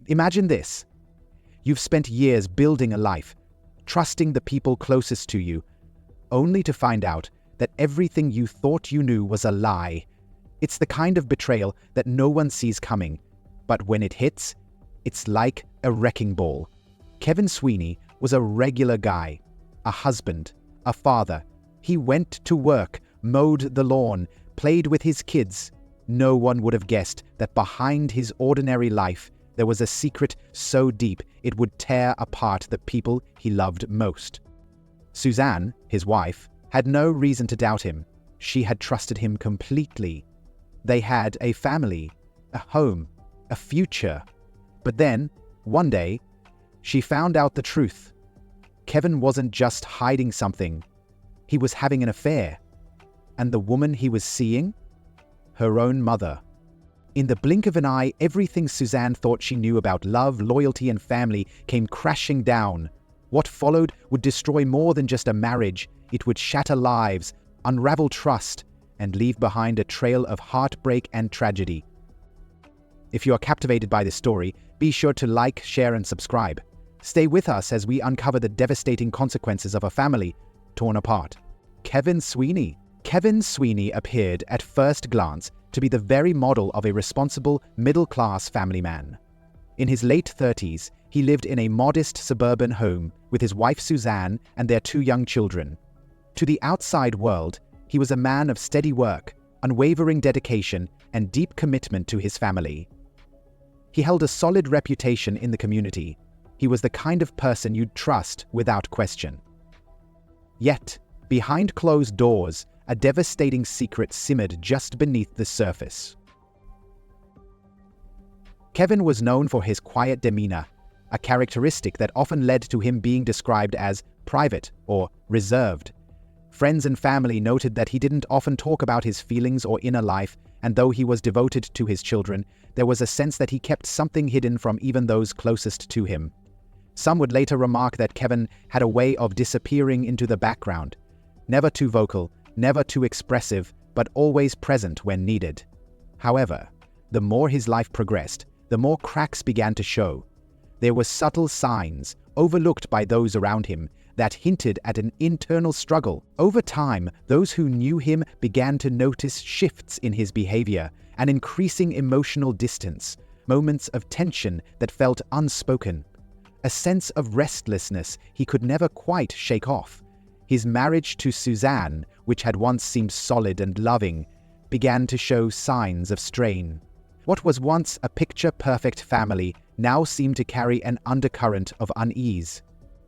Imagine this. You've spent years building a life, trusting the people closest to you, only to find out that everything you thought you knew was a lie. It's the kind of betrayal that no one sees coming, but when it hits, it's like a wrecking ball. Kevin Sweeney was a regular guy, a husband, a father. He went to work, mowed the lawn, played with his kids. No one would have guessed that behind his ordinary life there was a secret so deep it would tear apart the people he loved most. Suzanne, his wife, had no reason to doubt him. She had trusted him completely. They had a family, a home, a future. But then, one day, she found out the truth. Kevin wasn't just hiding something. He was having an affair. And the woman he was seeing? Her own mother. In the blink of an eye, everything Suzanne thought she knew about love, loyalty, and family came crashing down. What followed would destroy more than just a marriage. It would shatter lives, unravel trust, and leave behind a trail of heartbreak and tragedy. If you are captivated by this story, be sure to like, share, and subscribe. Stay with us as we uncover the devastating consequences of a family torn apart. Kevin Sweeney. Kevin Sweeney appeared at first glance to be the very model of a responsible, middle-class family man. In his late 30s, he lived in a modest suburban home with his wife Suzanne and their 2 young children. To the outside world, he was a man of steady work, unwavering dedication, and deep commitment to his family. He held a solid reputation in the community. He was the kind of person you'd trust without question. Yet, behind closed doors, a devastating secret simmered just beneath the surface. Kevin was known for his quiet demeanor, a characteristic that often led to him being described as private or reserved. Friends and family noted that he didn't often talk about his feelings or inner life, and though he was devoted to his children, there was a sense that he kept something hidden from even those closest to him. Some would later remark that Kevin had a way of disappearing into the background, never too vocal, never too expressive, but always present when needed. However, the more his life progressed, the more cracks began to show. There were subtle signs, overlooked by those around him, that hinted at an internal struggle. Over time, those who knew him began to notice shifts in his behavior, an increasing emotional distance, moments of tension that felt unspoken, a sense of restlessness he could never quite shake off. His marriage to Suzanne, which had once seemed solid and loving, began to show signs of strain. What was once a picture-perfect family now seemed to carry an undercurrent of unease.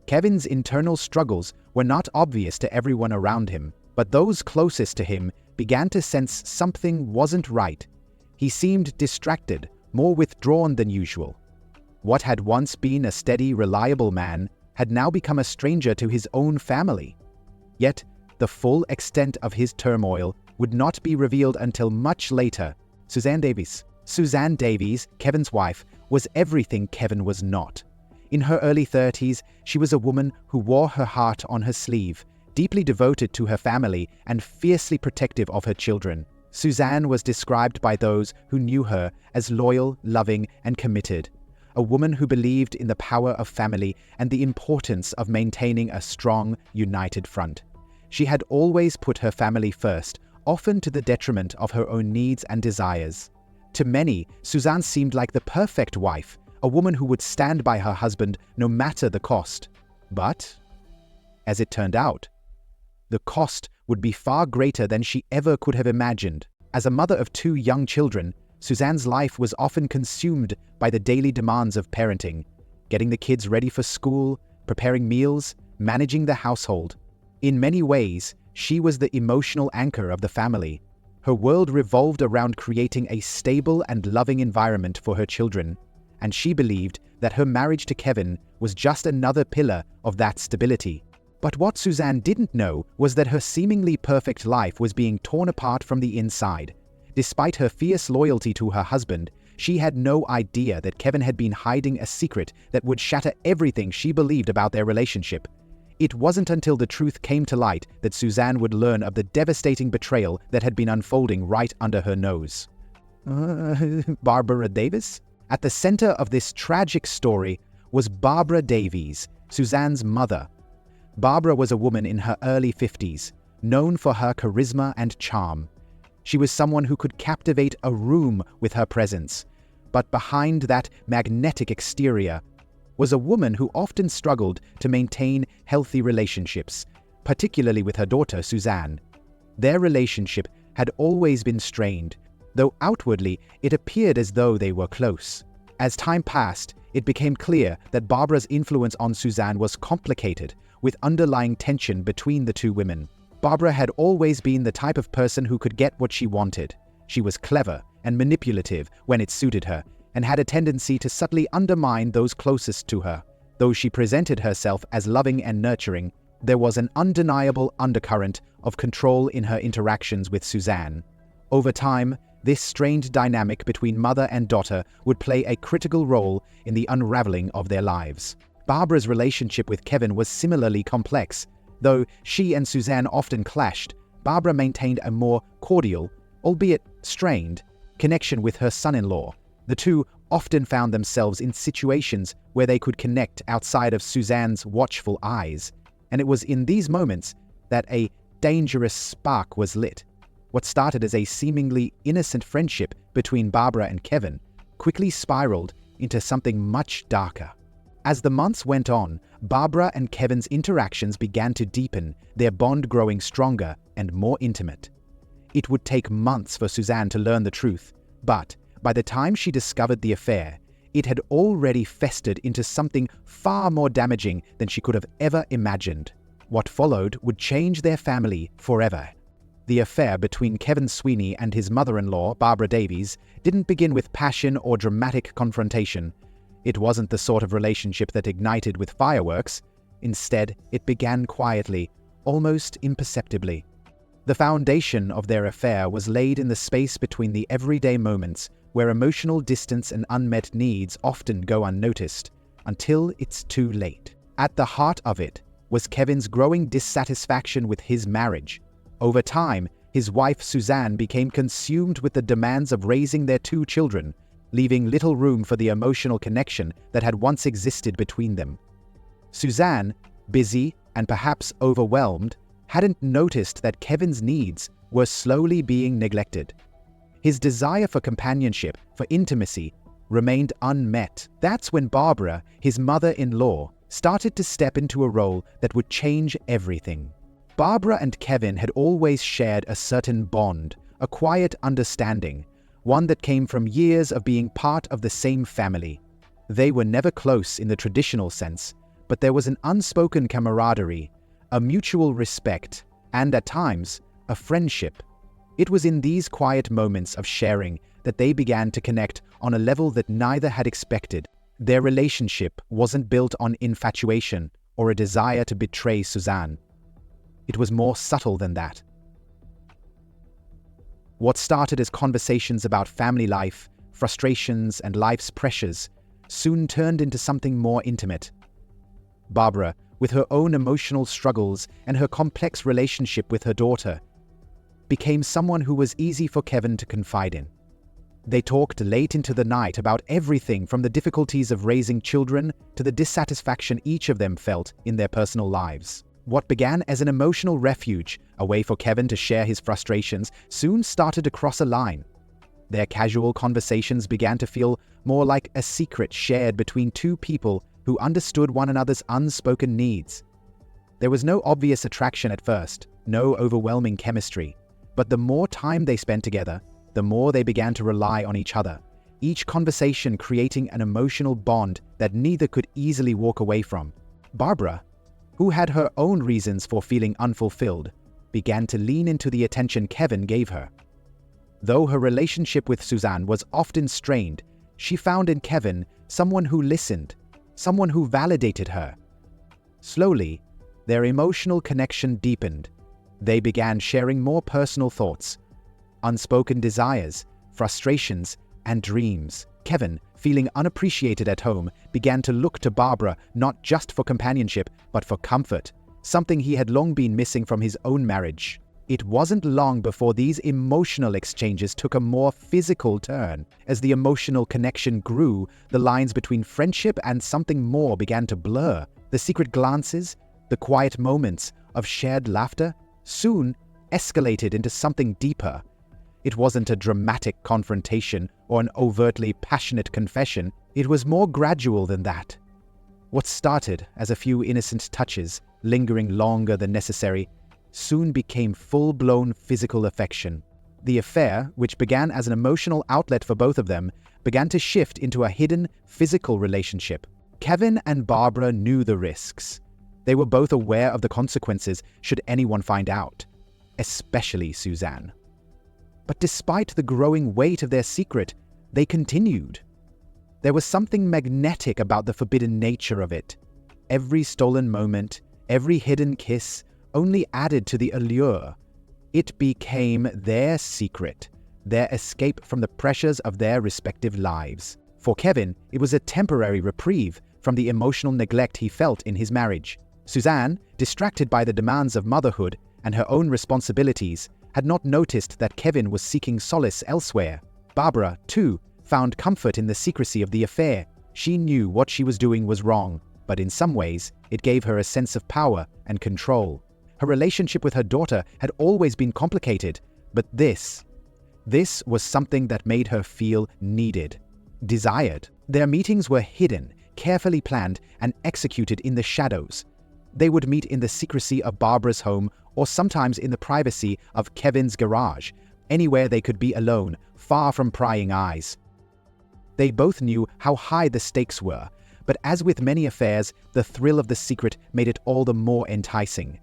Kevin's internal struggles were not obvious to everyone around him, but those closest to him began to sense something wasn't right. He seemed distracted, more withdrawn than usual. What had once been a steady, reliable man had now become a stranger to his own family. Yet, the full extent of his turmoil would not be revealed until much later. Suzanne Davies, Kevin's wife, was everything Kevin was not. In her early 30s, she was a woman who wore her heart on her sleeve, deeply devoted to her family and fiercely protective of her children. Suzanne was described by those who knew her as loyal, loving, and committed, a woman who believed in the power of family and the importance of maintaining a strong, united front. She had always put her family first, often to the detriment of her own needs and desires. To many, Suzanne seemed like the perfect wife, a woman who would stand by her husband no matter the cost. But, as it turned out, the cost would be far greater than she ever could have imagined. As a mother of 2 young children, Suzanne's life was often consumed by the daily demands of parenting, getting the kids ready for school, preparing meals, managing the household. In many ways, she was the emotional anchor of the family. Her world revolved around creating a stable and loving environment for her children, and she believed that her marriage to Kevin was just another pillar of that stability. But what Suzanne didn't know was that her seemingly perfect life was being torn apart from the inside. Despite her fierce loyalty to her husband, she had no idea that Kevin had been hiding a secret that would shatter everything she believed about their relationship. It wasn't until the truth came to light that Suzanne would learn of the devastating betrayal that had been unfolding right under her nose. Barbara Davis? At the center of this tragic story was Barbara Davies, Suzanne's mother. Barbara was a woman in her early 50s, known for her charisma and charm. She was someone who could captivate a room with her presence. But behind that magnetic exterior was a woman who often struggled to maintain healthy relationships, particularly with her daughter, Suzanne. Their relationship had always been strained, though outwardly it appeared as though they were close. As time passed, it became clear that Barbara's influence on Suzanne was complicated, with underlying tension between the two women. Barbara had always been the type of person who could get what she wanted. She was clever and manipulative when it suited her, and had a tendency to subtly undermine those closest to her. Though she presented herself as loving and nurturing, there was an undeniable undercurrent of control in her interactions with Suzanne. Over time, this strained dynamic between mother and daughter would play a critical role in the unraveling of their lives. Barbara's relationship with Kevin was similarly complex. Though she and Suzanne often clashed, Barbara maintained a more cordial, albeit strained, connection with her son-in-law. The two often found themselves in situations where they could connect outside of Suzanne's watchful eyes, and it was in these moments that a dangerous spark was lit. What started as a seemingly innocent friendship between Barbara and Kevin quickly spiraled into something much darker. As the months went on, Barbara and Kevin's interactions began to deepen, their bond growing stronger and more intimate. It would take months for Suzanne to learn the truth, but by the time she discovered the affair, it had already festered into something far more damaging than she could have ever imagined. What followed would change their family forever. The affair between Kevin Sweeney and his mother-in-law, Barbara Davies, didn't begin with passion or dramatic confrontation. It wasn't the sort of relationship that ignited with fireworks. Instead, it began quietly, almost imperceptibly. The foundation of their affair was laid in the space between the everyday moments where emotional distance and unmet needs often go unnoticed, until it's too late. At the heart of it was Kevin's growing dissatisfaction with his marriage. Over time, his wife Suzanne became consumed with the demands of raising their two children, leaving little room for the emotional connection that had once existed between them. Suzanne, busy and perhaps overwhelmed, hadn't noticed that Kevin's needs were slowly being neglected. His desire for companionship, for intimacy, remained unmet. That's when Barbara, his mother-in-law, started to step into a role that would change everything. Barbara and Kevin had always shared a certain bond, a quiet understanding, one that came from years of being part of the same family. They were never close in the traditional sense, but there was an unspoken camaraderie, a mutual respect, and at times, a friendship. It was in these quiet moments of sharing that they began to connect on a level that neither had expected. Their relationship wasn't built on infatuation or a desire to betray Suzanne. It was more subtle than that. What started as conversations about family life, frustrations, and life's pressures soon turned into something more intimate. Barbara, with her own emotional struggles and her complex relationship with her daughter, became someone who was easy for Kevin to confide in. They talked late into the night about everything from the difficulties of raising children to the dissatisfaction each of them felt in their personal lives. What began as an emotional refuge, a way for Kevin to share his frustrations, soon started to cross a line. Their casual conversations began to feel more like a secret shared between two people who understood one another's unspoken needs. There was no obvious attraction at first, no overwhelming chemistry, but the more time they spent together, the more they began to rely on each other, each conversation creating an emotional bond that neither could easily walk away from. Barbara, who had her own reasons for feeling unfulfilled, began to lean into the attention Kevin gave her. Though her relationship with Suzanne was often strained, she found in Kevin someone who listened, someone who validated her. Slowly, their emotional connection deepened. They began sharing more personal thoughts, unspoken desires, frustrations, and dreams. Kevin, feeling unappreciated at home, began to look to Barbara not just for companionship, but for comfort, something he had long been missing from his own marriage. It wasn't long before these emotional exchanges took a more physical turn. As the emotional connection grew, the lines between friendship and something more began to blur. The secret glances, the quiet moments of shared laughter, soon escalated into something deeper. It wasn't a dramatic confrontation or an overtly passionate confession. It was more gradual than that. What started as a few innocent touches, lingering longer than necessary, soon became full-blown physical affection. The affair, which began as an emotional outlet for both of them, began to shift into a hidden, physical relationship. Kevin and Barbara knew the risks. They were both aware of the consequences should anyone find out, especially Suzanne. But despite the growing weight of their secret, they continued. There was something magnetic about the forbidden nature of it. Every stolen moment, every hidden kiss, only added to the allure. It became their secret, their escape from the pressures of their respective lives. For Kevin, it was a temporary reprieve from the emotional neglect he felt in his marriage. Suzanne, distracted by the demands of motherhood and her own responsibilities, had not noticed that Kevin was seeking solace elsewhere. Barbara, too, found comfort in the secrecy of the affair. She knew what she was doing was wrong, but in some ways, it gave her a sense of power and control. Her relationship with her daughter had always been complicated, but this was something that made her feel needed, desired. Their meetings were hidden, carefully planned, and executed in the shadows. They would meet in the secrecy of Barbara's home or sometimes in the privacy of Kevin's garage, anywhere they could be alone, far from prying eyes. They both knew how high the stakes were, but as with many affairs, the thrill of the secret made it all the more enticing.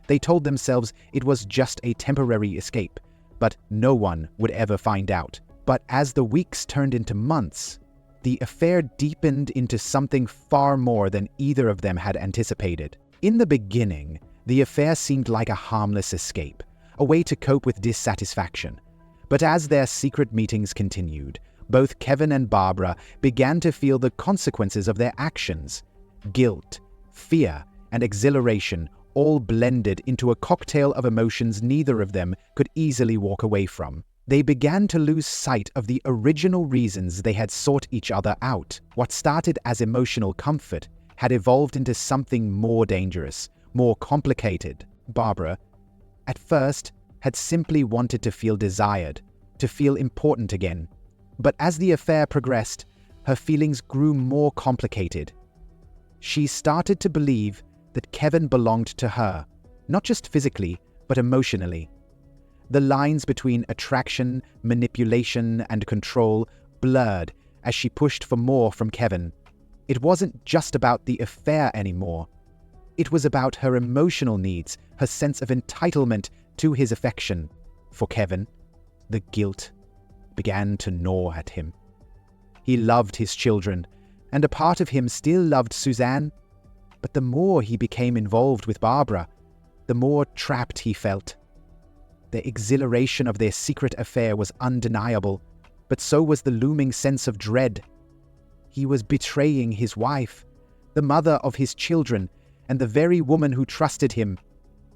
They told themselves it was just a temporary escape, but no one would ever find out. But as the weeks turned into months, the affair deepened into something far more than either of them had anticipated. In the beginning, the affair seemed like a harmless escape, a way to cope with dissatisfaction. But as their secret meetings continued, both Kevin and Barbara began to feel the consequences of their actions. Guilt, fear, and exhilaration all blended into a cocktail of emotions neither of them could easily walk away from. They began to lose sight of the original reasons they had sought each other out. What started as emotional comfort had evolved into something more dangerous, more complicated. Barbara, at first, had simply wanted to feel desired, to feel important again. But as the affair progressed, her feelings grew more complicated. She started to believe that Kevin belonged to her, not just physically, but emotionally. The lines between attraction, manipulation, and control blurred as she pushed for more from Kevin. It wasn't just about the affair anymore. It was about her emotional needs, her sense of entitlement to his affection. For Kevin, the guilt began to gnaw at him. He loved his children, and a part of him still loved Suzanne. But the more he became involved with Barbara, the more trapped he felt. The exhilaration of their secret affair was undeniable, but so was the looming sense of dread. He was betraying his wife, the mother of his children, and the very woman who trusted him.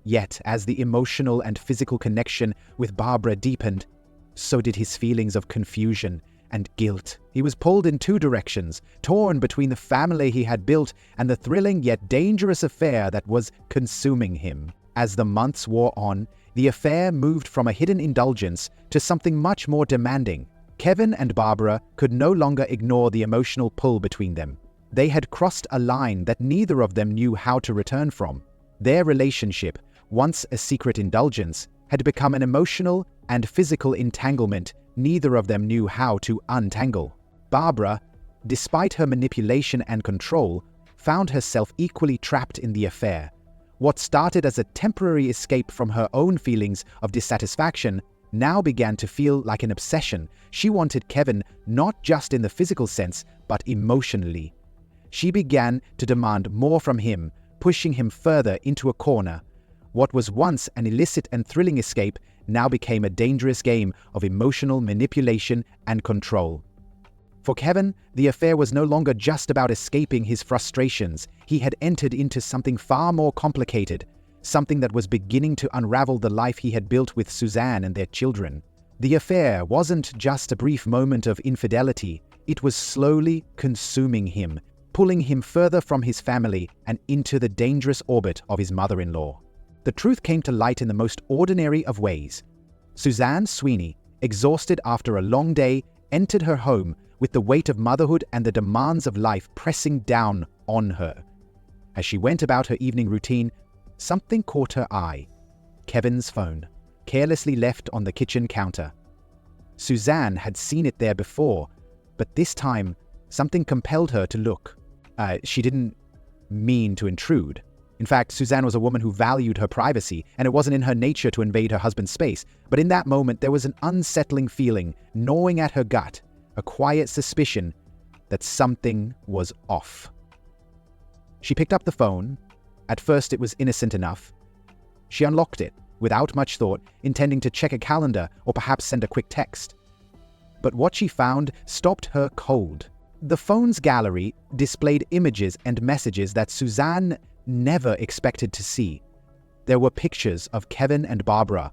Yet, as the emotional and physical connection with Barbara deepened, so did his feelings of confusion and guilt. He was pulled in two directions, torn between the family he had built and the thrilling yet dangerous affair that was consuming him. As the months wore on, the affair moved from a hidden indulgence to something much more demanding. Kevin and Barbara could no longer ignore the emotional pull between them. They had crossed a line that neither of them knew how to return from. Their relationship, once a secret indulgence, had become an emotional and physical entanglement neither of them knew how to untangle. Barbara, despite her manipulation and control, found herself equally trapped in the affair. What started as a temporary escape from her own feelings of dissatisfaction now began to feel like an obsession. She wanted Kevin not just in the physical sense, but emotionally. She began to demand more from him, pushing him further into a corner. What was once an illicit and thrilling escape now became a dangerous game of emotional manipulation and control. For Kevin, the affair was no longer just about escaping his frustrations. He had entered into something far more complicated, something that was beginning to unravel the life he had built with Suzanne and their children. The affair wasn't just a brief moment of infidelity, it was slowly consuming him, pulling him further from his family and into the dangerous orbit of his mother-in-law. The truth came to light in the most ordinary of ways. Suzanne Sweeney, exhausted after a long day, entered her home with the weight of motherhood and the demands of life pressing down on her. As she went about her evening routine, something caught her eye. Kevin's phone, carelessly left on the kitchen counter. Suzanne had seen it there before, but this time, something compelled her to look. She didn't mean to intrude. In fact, Suzanne was a woman who valued her privacy, and it wasn't in her nature to invade her husband's space. But in that moment, there was an unsettling feeling gnawing at her gut, a quiet suspicion that something was off. She picked up the phone. At first, it was innocent enough. She unlocked it, without much thought, intending to check a calendar or perhaps send a quick text. But what she found stopped her cold. The phone's gallery displayed images and messages that Suzanne never expected to see. There were pictures of Kevin and Barbara,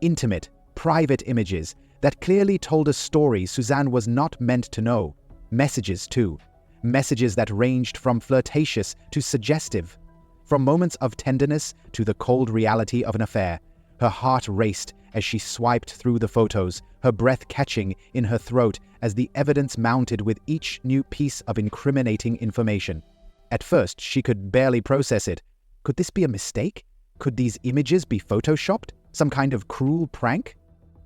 intimate, private images that clearly told a story Suzanne was not meant to know. Messages, too. Messages that ranged from flirtatious to suggestive. From moments of tenderness to the cold reality of an affair. Her heart raced as she swiped through the photos, her breath catching in her throat as the evidence mounted with each new piece of incriminating information. At first, she could barely process it. Could this be a mistake? Could these images be photoshopped? Some kind of cruel prank?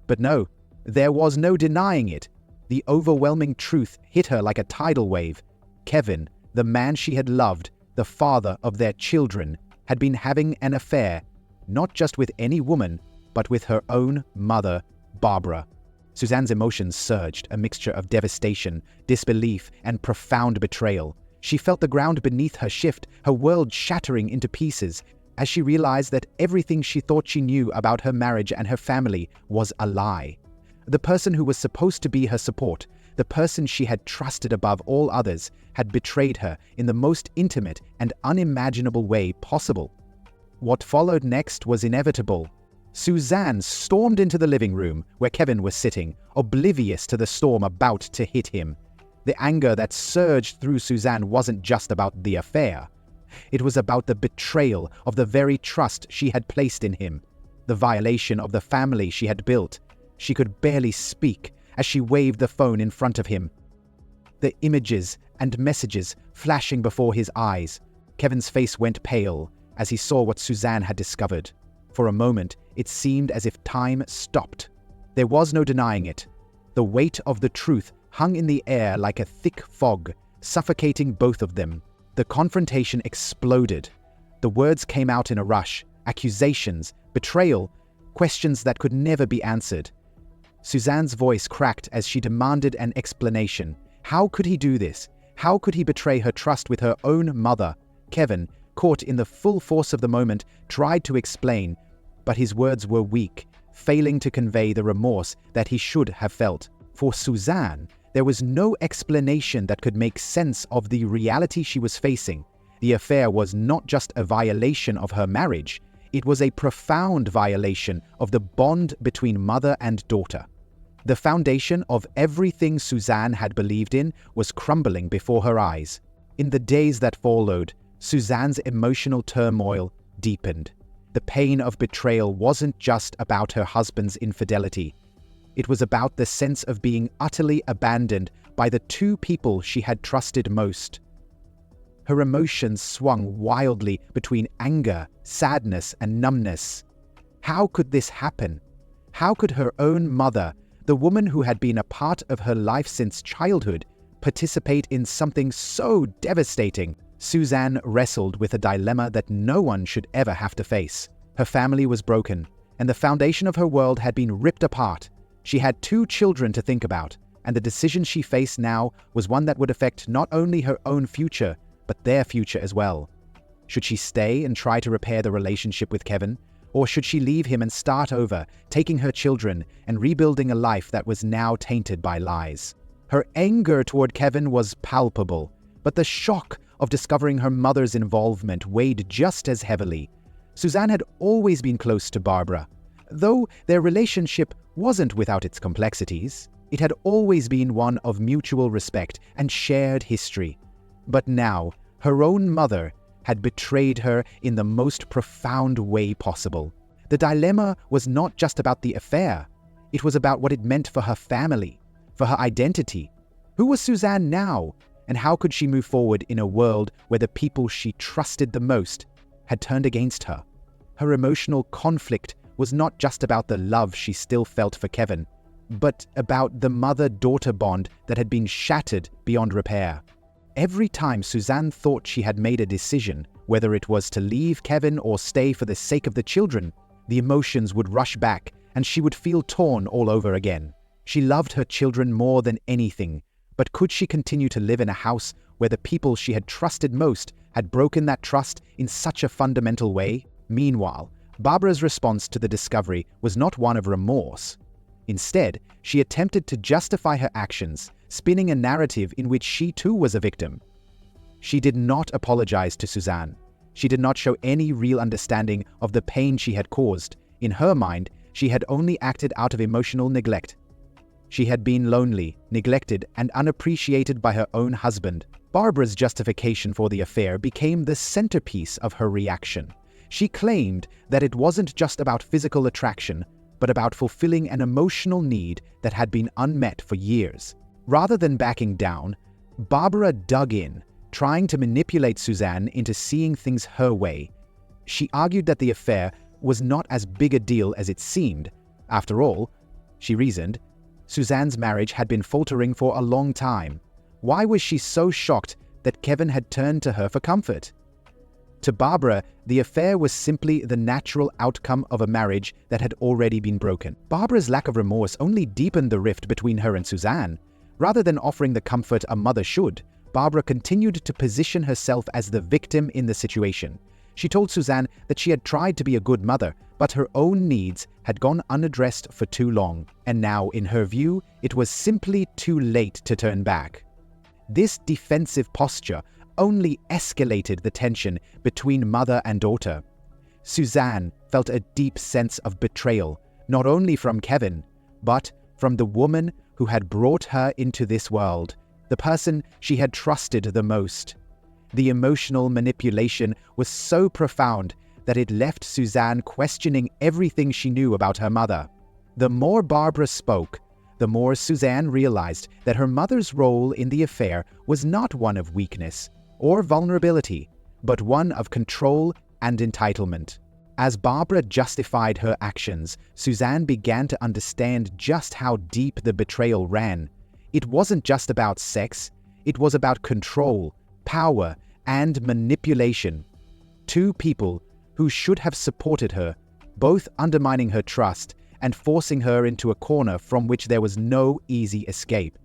But no, there was no denying it. The overwhelming truth hit her like a tidal wave. Kevin, the man she had loved, the father of their children, had been having an affair, not just with any woman, but with her own mother, Barbara. Suzanne's emotions surged, a mixture of devastation, disbelief, and profound betrayal. She felt the ground beneath her shift, her world shattering into pieces, as she realized that everything she thought she knew about her marriage and her family was a lie. The person who was supposed to be her support, the person she had trusted above all others, had betrayed her in the most intimate and unimaginable way possible. What followed next was inevitable. Suzanne stormed into the living room where Kevin was sitting, oblivious to the storm about to hit him. The anger that surged through Suzanne wasn't just about the affair. It was about the betrayal of the very trust she had placed in him, the violation of the family she had built. She could barely speak as she waved the phone in front of him. The images and messages flashing before his eyes. Kevin's face went pale as he saw what Suzanne had discovered. For a moment, it seemed as if time stopped. There was no denying it. The weight of the truth hung in the air like a thick fog, suffocating both of them. The confrontation exploded. The words came out in a rush, accusations, betrayal, questions that could never be answered. Suzanne's voice cracked as she demanded an explanation. How could he do this? How could he betray her trust with her own mother? Kevin, caught in the full force of the moment, tried to explain, but his words were weak, failing to convey the remorse that he should have felt. For Suzanne, there was no explanation that could make sense of the reality she was facing. The affair was not just a violation of her marriage, it was a profound violation of the bond between mother and daughter. The foundation of everything Suzanne had believed in was crumbling before her eyes. In the days that followed, Suzanne's emotional turmoil deepened. The pain of betrayal wasn't just about her husband's infidelity. It was about the sense of being utterly abandoned by the two people she had trusted most. Her emotions swung wildly between anger, sadness, and numbness. How could this happen? How could her own mother, the woman who had been a part of her life since childhood, participate in something so devastating? Suzanne wrestled with a dilemma that no one should ever have to face. Her family was broken, and the foundation of her world had been ripped apart. She had 2 children to think about, and the decision she faced now was one that would affect not only her own future, but their future as well. Should she stay and try to repair the relationship with Kevin? Or should she leave him and start over, taking her children and rebuilding a life that was now tainted by lies? Her anger toward Kevin was palpable, but the shock of discovering her mother's involvement weighed just as heavily. Suzanne had always been close to Barbara. Though their relationship wasn't without its complexities, it had always been one of mutual respect and shared history. But now, her own mother had betrayed her in the most profound way possible. The dilemma was not just about the affair. It was about what it meant for her family, for her identity. Who was Suzanne now, and how could she move forward in a world where the people she trusted the most had turned against her? Her emotional conflict was not just about the love she still felt for Kevin, but about the mother-daughter bond that had been shattered beyond repair. Every time Suzanne thought she had made a decision, whether it was to leave Kevin or stay for the sake of the children, the emotions would rush back and she would feel torn all over again. She loved her children more than anything, but could she continue to live in a house where the people she had trusted most had broken that trust in such a fundamental way? Meanwhile, Barbara's response to the discovery was not one of remorse. Instead, she attempted to justify her actions, spinning a narrative in which she too was a victim. She did not apologize to Suzanne. She did not show any real understanding of the pain she had caused. In her mind, she had only acted out of emotional neglect. She had been lonely, neglected, and unappreciated by her own husband. Barbara's justification for the affair became the centerpiece of her reaction. She claimed that it wasn't just about physical attraction, but about fulfilling an emotional need that had been unmet for years. Rather than backing down, Barbara dug in, trying to manipulate Suzanne into seeing things her way. She argued that the affair was not as big a deal as it seemed. After all, she reasoned, Suzanne's marriage had been faltering for a long time. Why was she so shocked that Kevin had turned to her for comfort? To Barbara, the affair was simply the natural outcome of a marriage that had already been broken. Barbara's lack of remorse only deepened the rift between her and Suzanne. Rather than offering the comfort a mother should, Barbara continued to position herself as the victim in the situation. She told Suzanne that she had tried to be a good mother, but her own needs had gone unaddressed for too long, and now, in her view, it was simply too late to turn back. This defensive posture only escalated the tension between mother and daughter. Suzanne felt a deep sense of betrayal, not only from Kevin, but from the woman who had brought her into this world, the person she had trusted the most. The emotional manipulation was so profound that it left Suzanne questioning everything she knew about her mother. The more Barbara spoke, the more Suzanne realized that her mother's role in the affair was not one of weakness or vulnerability, but one of control and entitlement. As Barbara justified her actions, Suzanne began to understand just how deep the betrayal ran. It wasn't just about sex, it was about control, power, and manipulation. Two people who should have supported her, both undermining her trust and forcing her into a corner from which there was no easy escape.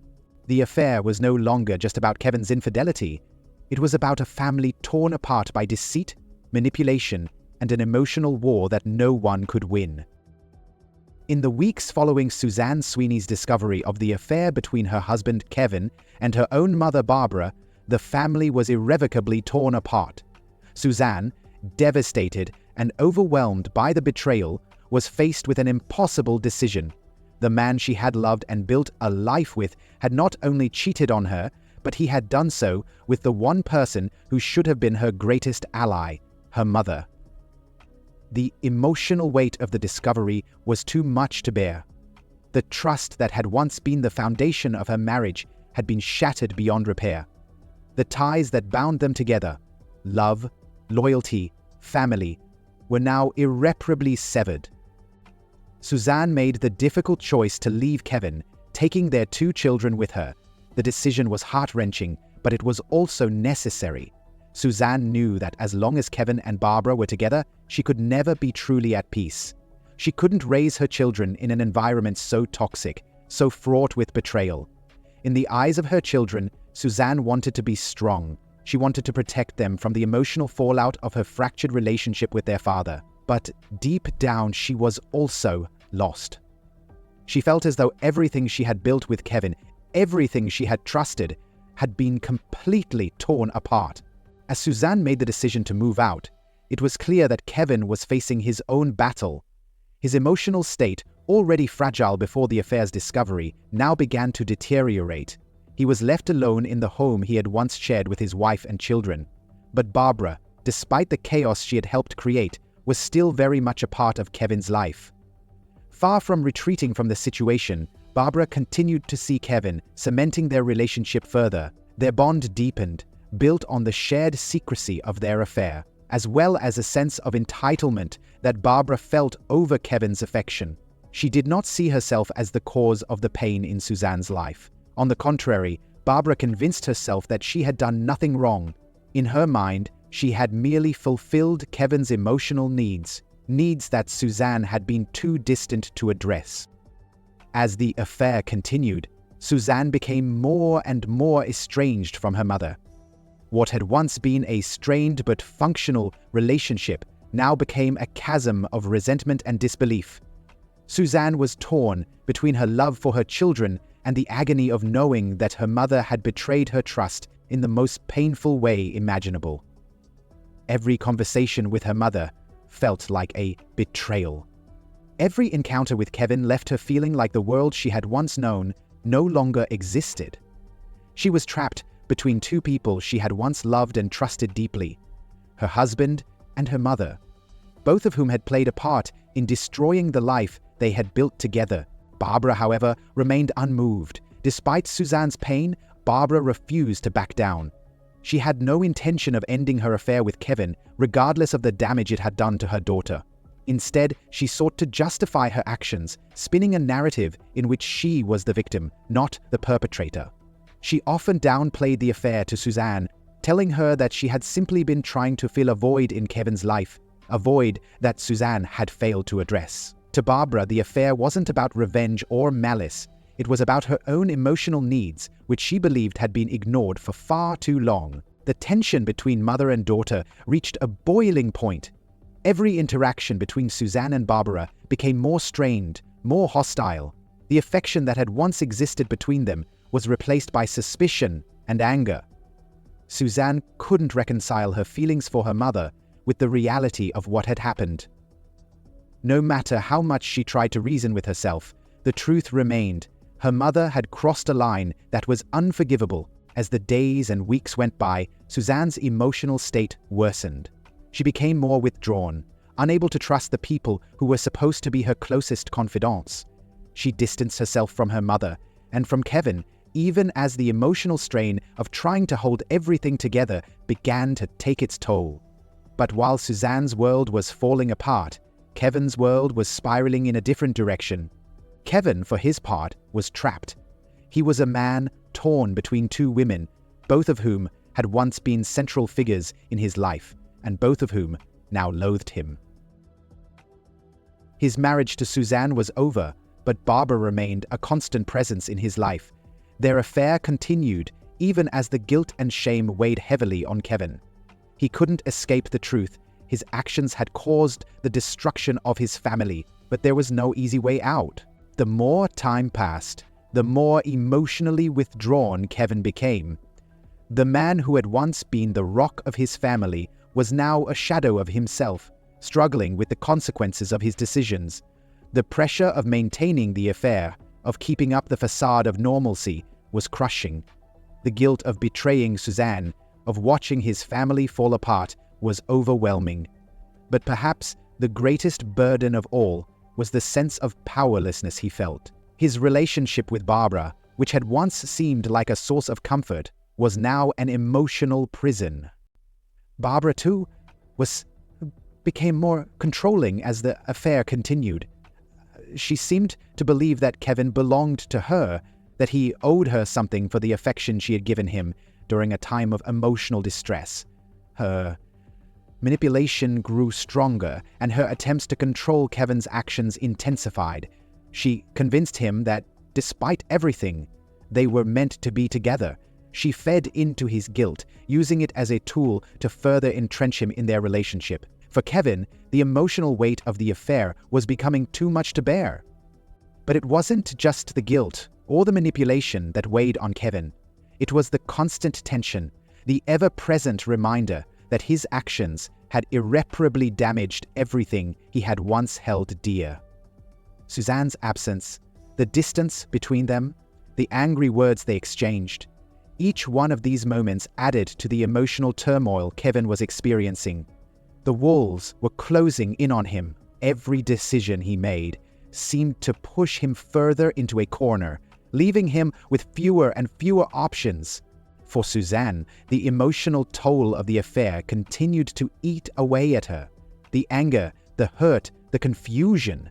The affair was no longer just about Kevin's infidelity. It was about a family torn apart by deceit, manipulation, and an emotional war that no one could win. In the weeks following Suzanne Sweeney's discovery of the affair between her husband Kevin and her own mother Barbara, the family was irrevocably torn apart. Suzanne, devastated and overwhelmed by the betrayal, was faced with an impossible decision. The man she had loved and built a life with had not only cheated on her, but he had done so with the one person who should have been her greatest ally, her mother. The emotional weight of the discovery was too much to bear. The trust that had once been the foundation of her marriage had been shattered beyond repair. The ties that bound them together, love, loyalty, family, were now irreparably severed. Suzanne made the difficult choice to leave Kevin, taking their two children with her. The decision was heart-wrenching, but it was also necessary. Suzanne knew that as long as Kevin and Barbara were together, she could never be truly at peace. She couldn't raise her children in an environment so toxic, so fraught with betrayal. In the eyes of her children, Suzanne wanted to be strong. She wanted to protect them from the emotional fallout of her fractured relationship with their father. But deep down, she was also lost. She felt as though everything she had built with Kevin, everything she had trusted, had been completely torn apart. As Suzanne made the decision to move out, it was clear that Kevin was facing his own battle. His emotional state, already fragile before the affair's discovery, now began to deteriorate. He was left alone in the home he had once shared with his wife and children. But Barbara, despite the chaos she had helped create, was still very much a part of Kevin's life. Far from retreating from the situation, Barbara continued to see Kevin, cementing their relationship further. Their bond deepened, built on the shared secrecy of their affair, as well as a sense of entitlement that Barbara felt over Kevin's affection. She did not see herself as the cause of the pain in Suzanne's life. On the contrary, Barbara convinced herself that she had done nothing wrong. In her mind, she had merely fulfilled Kevin's emotional needs that Suzanne had been too distant to address. As the affair continued, Suzanne became more and more estranged from her mother. What had once been a strained but functional relationship now became a chasm of resentment and disbelief. Suzanne was torn between her love for her children and the agony of knowing that her mother had betrayed her trust in the most painful way imaginable. Every conversation with her mother felt like a betrayal. Every encounter with Kevin left her feeling like the world she had once known no longer existed. She was trapped between two people she had once loved and trusted deeply, her husband and her mother, both of whom had played a part in destroying the life they had built together. Barbara, however, remained unmoved. Despite Suzanne's pain, Barbara refused to back down. She had no intention of ending her affair with Kevin, regardless of the damage it had done to her daughter. Instead, she sought to justify her actions, spinning a narrative in which she was the victim, not the perpetrator. She often downplayed the affair to Suzanne, telling her that she had simply been trying to fill a void in Kevin's life, a void that Suzanne had failed to address. To Barbara, the affair wasn't about revenge or malice. It was about her own emotional needs, which she believed had been ignored for far too long. The tension between mother and daughter reached a boiling point. Every interaction between Suzanne and Barbara became more strained, more hostile. The affection that had once existed between them was replaced by suspicion and anger. Suzanne couldn't reconcile her feelings for her mother with the reality of what had happened. No matter how much she tried to reason with herself, the truth remained. Her mother had crossed a line that was unforgivable. As the days and weeks went by, Suzanne's emotional state worsened. She became more withdrawn, unable to trust the people who were supposed to be her closest confidants. She distanced herself from her mother and from Kevin, even as the emotional strain of trying to hold everything together began to take its toll. But while Suzanne's world was falling apart, Kevin's world was spiraling in a different direction. Kevin, for his part, was trapped. He was a man torn between two women, both of whom had once been central figures in his life, and both of whom now loathed him. His marriage to Suzanne was over, but Barbara remained a constant presence in his life. Their affair continued, even as the guilt and shame weighed heavily on Kevin. He couldn't escape the truth. His actions had caused the destruction of his family, but there was no easy way out. The more time passed, the more emotionally withdrawn Kevin became. The man who had once been the rock of his family was now a shadow of himself, struggling with the consequences of his decisions. The pressure of maintaining the affair, of keeping up the facade of normalcy, was crushing. The guilt of betraying Suzanne, of watching his family fall apart, was overwhelming. But perhaps the greatest burden of all was the sense of powerlessness he felt. His relationship with Barbara, which had once seemed like a source of comfort, was now an emotional prison. Barbara, too, became more controlling as the affair continued. She seemed to believe that Kevin belonged to her, that he owed her something for the affection she had given him during a time of emotional distress. Her manipulation grew stronger, and her attempts to control Kevin's actions intensified. She convinced him that, despite everything, they were meant to be together. She fed into his guilt, using it as a tool to further entrench him in their relationship. For Kevin, the emotional weight of the affair was becoming too much to bear. But it wasn't just the guilt or the manipulation that weighed on Kevin. It was the constant tension, the ever-present reminder that his actions had irreparably damaged everything he had once held dear. Suzanne's absence, the distance between them, the angry words they exchanged, each one of these moments added to the emotional turmoil Kevin was experiencing. The walls were closing in on him. Every decision he made seemed to push him further into a corner, leaving him with fewer and fewer options. For Suzanne, the emotional toll of the affair continued to eat away at her. The anger, the hurt, the confusion.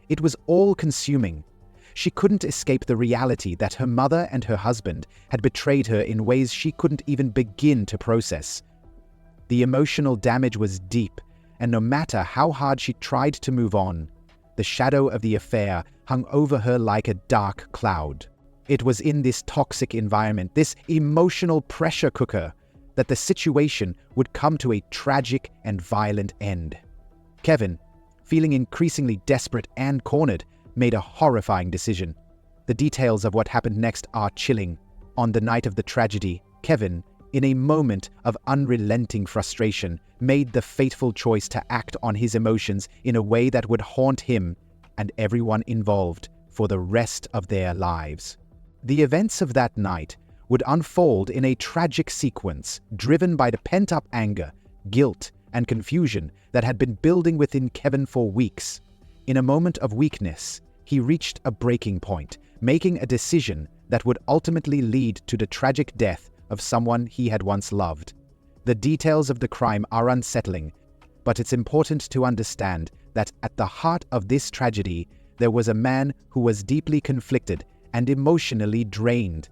It was all-consuming. She couldn't escape the reality that her mother and her husband had betrayed her in ways she couldn't even begin to process. The emotional damage was deep, and no matter how hard she tried to move on, the shadow of the affair hung over her like a dark cloud. It was in this toxic environment, this emotional pressure cooker, that the situation would come to a tragic and violent end. Kevin, feeling increasingly desperate and cornered, made a horrifying decision. The details of what happened next are chilling. On the night of the tragedy, Kevin, in a moment of unrelenting frustration, made the fateful choice to act on his emotions in a way that would haunt him and everyone involved for the rest of their lives. The events of that night would unfold in a tragic sequence, driven by the pent-up anger, guilt, and confusion that had been building within Kevin for weeks. In a moment of weakness, he reached a breaking point, making a decision that would ultimately lead to the tragic death of someone he had once loved. The details of the crime are unsettling, but it's important to understand that at the heart of this tragedy, there was a man who was deeply conflicted and emotionally drained.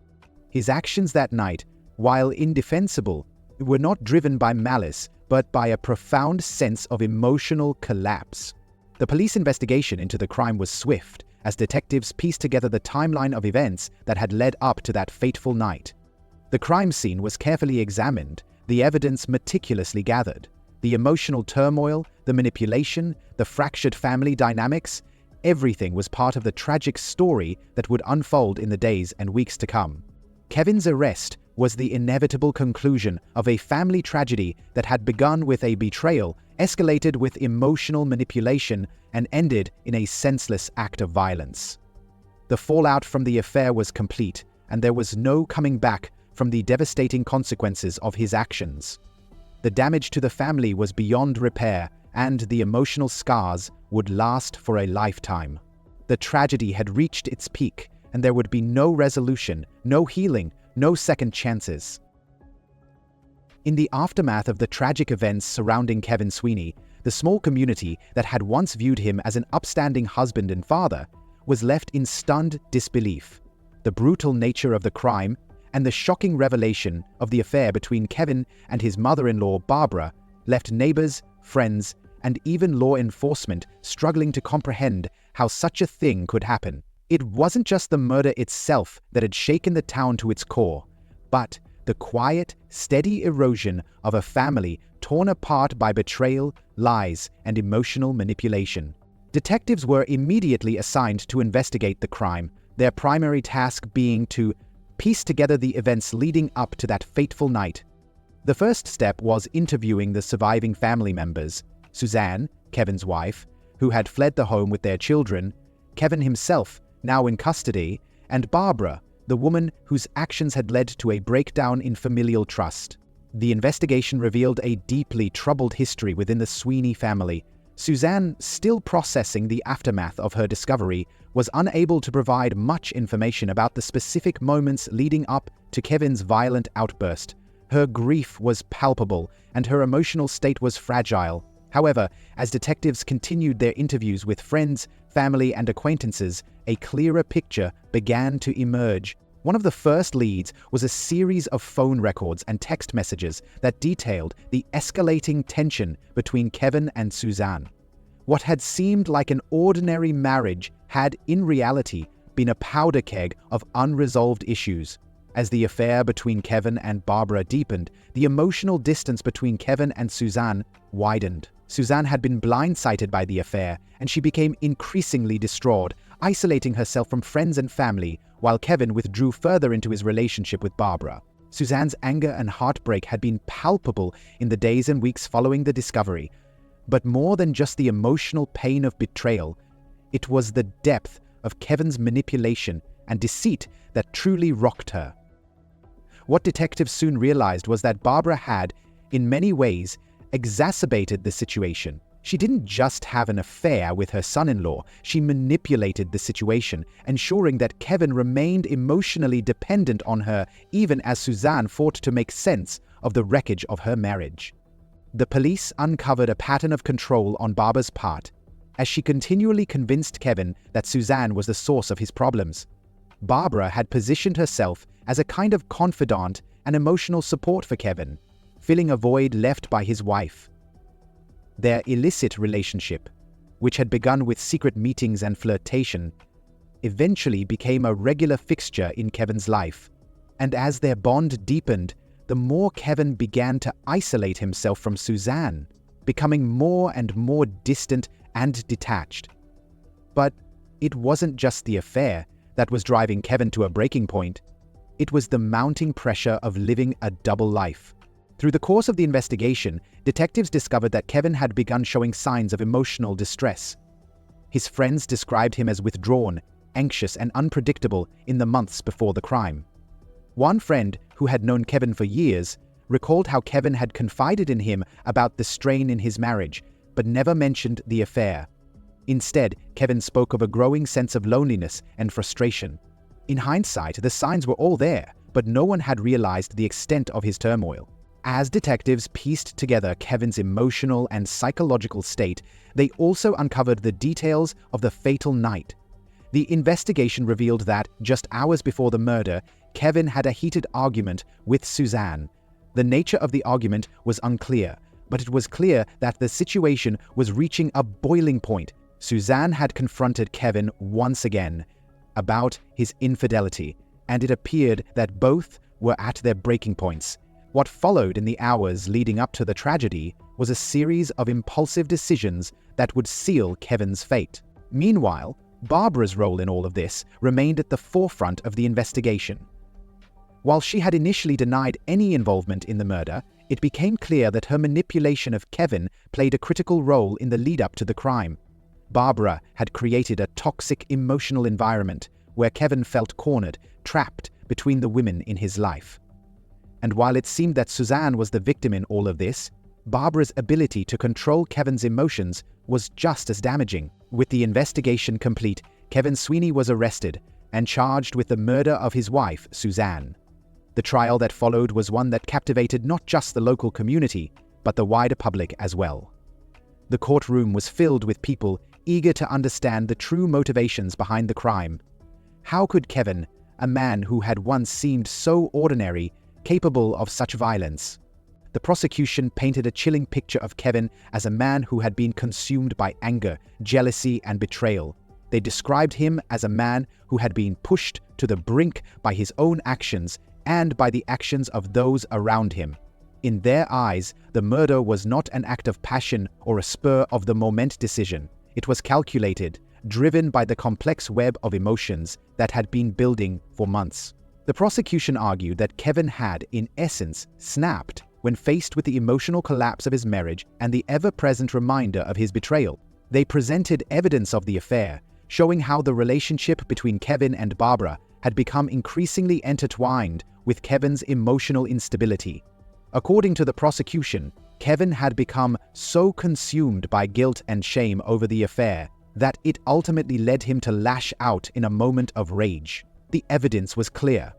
His actions that night, while indefensible, were not driven by malice, but by a profound sense of emotional collapse. The police investigation into the crime was swift, as detectives pieced together the timeline of events that had led up to that fateful night. The crime scene was carefully examined, the evidence meticulously gathered. The emotional turmoil, the manipulation, the fractured family dynamics, everything was part of the tragic story that would unfold in the days and weeks to come. Kevin's arrest was the inevitable conclusion of a family tragedy that had begun with a betrayal, escalated with emotional manipulation, and ended in a senseless act of violence. The fallout from the affair was complete, and there was no coming back from the devastating consequences of his actions. The damage to the family was beyond repair, and the emotional scars would last for a lifetime. The tragedy had reached its peak, and there would be no resolution, no healing, no second chances. In the aftermath of the tragic events surrounding Kevin Sweeney, the small community that had once viewed him as an upstanding husband and father was left in stunned disbelief. The brutal nature of the crime and the shocking revelation of the affair between Kevin and his mother-in-law, Barbara, left neighbors, friends, and even law enforcement struggling to comprehend how such a thing could happen. It wasn't just the murder itself that had shaken the town to its core, but the quiet, steady erosion of a family torn apart by betrayal, lies, and emotional manipulation. Detectives were immediately assigned to investigate the crime, their primary task being to piece together the events leading up to that fateful night. The first step was interviewing the surviving family members: Suzanne, Kevin's wife, who had fled the home with their children, Kevin himself, now in custody, and Barbara, the woman whose actions had led to a breakdown in familial trust. The investigation revealed a deeply troubled history within the Sweeney family. Suzanne, still processing the aftermath of her discovery, was unable to provide much information about the specific moments leading up to Kevin's violent outburst. Her grief was palpable, and her emotional state was fragile. However, as detectives continued their interviews with friends, family, and acquaintances, a clearer picture began to emerge. One of the first leads was a series of phone records and text messages that detailed the escalating tension between Kevin and Suzanne. What had seemed like an ordinary marriage had, in reality, been a powder keg of unresolved issues. As the affair between Kevin and Barbara deepened, the emotional distance between Kevin and Suzanne widened. Suzanne had been blindsided by the affair, and she became increasingly distraught, isolating herself from friends and family, while Kevin withdrew further into his relationship with Barbara. Suzanne's anger and heartbreak had been palpable in the days and weeks following the discovery. But more than just the emotional pain of betrayal, it was the depth of Kevin's manipulation and deceit that truly rocked her. What detectives soon realized was that Barbara had, in many ways, exacerbated the situation. She didn't just have an affair with her son-in-law, she manipulated the situation, ensuring that Kevin remained emotionally dependent on her even as Suzanne fought to make sense of the wreckage of her marriage. The police uncovered a pattern of control on Barbara's part, as she continually convinced Kevin that Suzanne was the source of his problems. Barbara had positioned herself as a kind of confidant and emotional support for Kevin, filling a void left by his wife. Their illicit relationship, which had begun with secret meetings and flirtation, eventually became a regular fixture in Kevin's life. And as their bond deepened, the more Kevin began to isolate himself from Suzanne, becoming more and more distant and detached. But it wasn't just the affair that was driving Kevin to a breaking point. It was the mounting pressure of living a double life. Through the course of the investigation, detectives discovered that Kevin had begun showing signs of emotional distress. His friends described him as withdrawn, anxious, and unpredictable in the months before the crime. One friend, who had known Kevin for years, recalled how Kevin had confided in him about the strain in his marriage, but never mentioned the affair. Instead, Kevin spoke of a growing sense of loneliness and frustration. In hindsight, the signs were all there, but no one had realized the extent of his turmoil. As detectives pieced together Kevin's emotional and psychological state, they also uncovered the details of the fatal night. The investigation revealed that, just hours before the murder, Kevin had a heated argument with Suzanne. The nature of the argument was unclear, but it was clear that the situation was reaching a boiling point. Suzanne had confronted Kevin once again about his infidelity, and it appeared that both were at their breaking points. What followed in the hours leading up to the tragedy was a series of impulsive decisions that would seal Kevin's fate. Meanwhile, Barbara's role in all of this remained at the forefront of the investigation. While she had initially denied any involvement in the murder, it became clear that her manipulation of Kevin played a critical role in the lead-up to the crime. Barbara had created a toxic emotional environment where Kevin felt cornered, trapped between the women in his life. And while it seemed that Suzanne was the victim in all of this, Barbara's ability to control Kevin's emotions was just as damaging. With the investigation complete, Kevin Sweeney was arrested and charged with the murder of his wife, Suzanne. The trial that followed was one that captivated not just the local community, but the wider public as well. The courtroom was filled with people eager to understand the true motivations behind the crime. How could Kevin, a man who had once seemed so ordinary, capable of such violence? The prosecution painted a chilling picture of Kevin as a man who had been consumed by anger, jealousy, and betrayal. They described him as a man who had been pushed to the brink by his own actions and by the actions of those around him. In their eyes, the murder was not an act of passion or a spur-of-the-moment decision. It was calculated, driven by the complex web of emotions that had been building for months. The prosecution argued that Kevin had, in essence, snapped when faced with the emotional collapse of his marriage and the ever-present reminder of his betrayal. They presented evidence of the affair, showing how the relationship between Kevin and Barbara had become increasingly intertwined with Kevin's emotional instability. According to the prosecution, Kevin had become so consumed by guilt and shame over the affair that it ultimately led him to lash out in a moment of rage. The evidence was clear.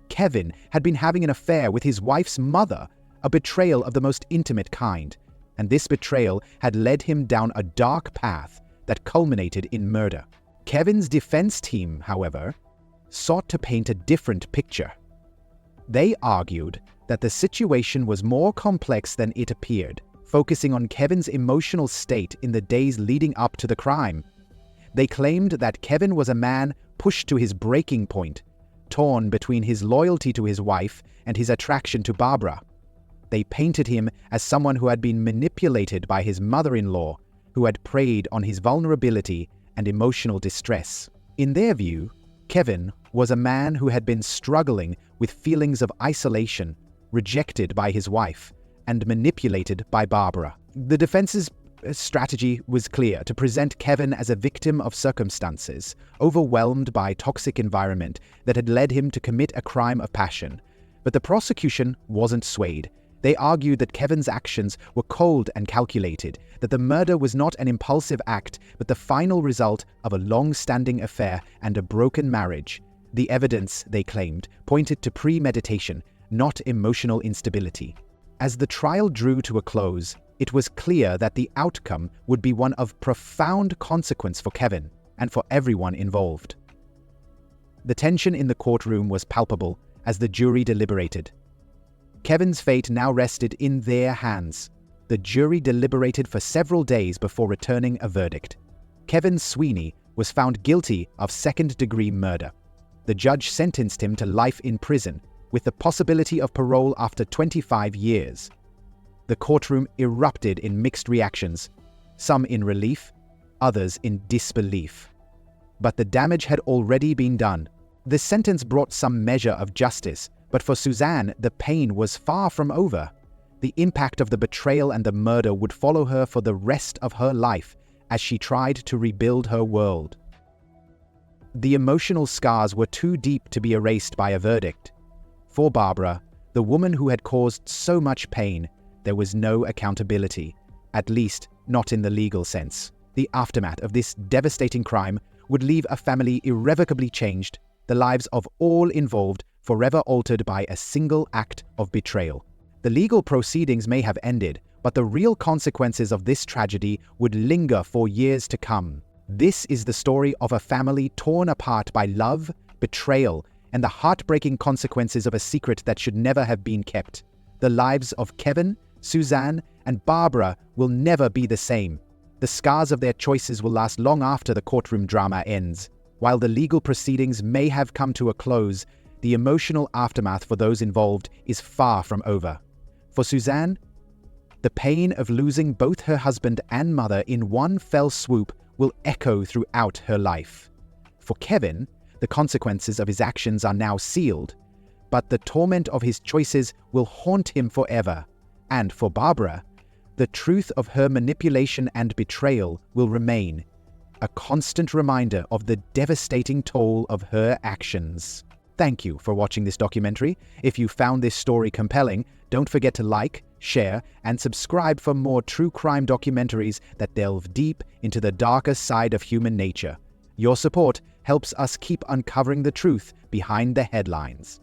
Kevin had been having an affair with his wife's mother, a betrayal of the most intimate kind, and this betrayal had led him down a dark path that culminated in murder. Kevin's defense team, however, sought to paint a different picture. They argued that the situation was more complex than it appeared, focusing on Kevin's emotional state in the days leading up to the crime. They claimed that Kevin was a man pushed to his breaking point, torn between his loyalty to his wife and his attraction to Barbara. They painted him as someone who had been manipulated by his mother-in-law, who had preyed on his vulnerability and emotional distress. In their view, Kevin was a man who had been struggling with feelings of isolation, rejected by his wife, and manipulated by Barbara. The defense's strategy was clear: to present Kevin as a victim of circumstances, overwhelmed by a toxic environment that had led him to commit a crime of passion. But the prosecution wasn't swayed. They argued that Kevin's actions were cold and calculated, that the murder was not an impulsive act, but the final result of a long-standing affair and a broken marriage. The evidence, they claimed, pointed to premeditation, not emotional instability. As the trial drew to a close, it was clear that the outcome would be one of profound consequence for Kevin and for everyone involved. The tension in the courtroom was palpable as the jury deliberated. Kevin's fate now rested in their hands. The jury deliberated for several days before returning a verdict. Kevin Sweeney was found guilty of second-degree murder. The judge sentenced him to life in prison, with the possibility of parole after 25 years. The courtroom erupted in mixed reactions, some in relief, others in disbelief. But the damage had already been done. The sentence brought some measure of justice, but for Suzanne, the pain was far from over. The impact of the betrayal and the murder would follow her for the rest of her life as she tried to rebuild her world. The emotional scars were too deep to be erased by a verdict. For Barbara, the woman who had caused so much pain, there was no accountability, at least not in the legal sense. The aftermath of this devastating crime would leave a family irrevocably changed, the lives of all involved forever altered by a single act of betrayal. The legal proceedings may have ended, but the real consequences of this tragedy would linger for years to come. This is the story of a family torn apart by love, betrayal, and the heartbreaking consequences of a secret that should never have been kept. The lives of Kevin, Suzanne, and Barbara will never be the same. The scars of their choices will last long after the courtroom drama ends. While the legal proceedings may have come to a close, the emotional aftermath for those involved is far from over. For Suzanne, the pain of losing both her husband and mother in one fell swoop will echo throughout her life. For Kevin, the consequences of his actions are now sealed, but the torment of his choices will haunt him forever. And for Barbara, the truth of her manipulation and betrayal will remain, a constant reminder of the devastating toll of her actions. Thank you for watching this documentary. If you found this story compelling, don't forget to like, share, and subscribe for more true crime documentaries that delve deep into the darker side of human nature. Your support helps us keep uncovering the truth behind the headlines.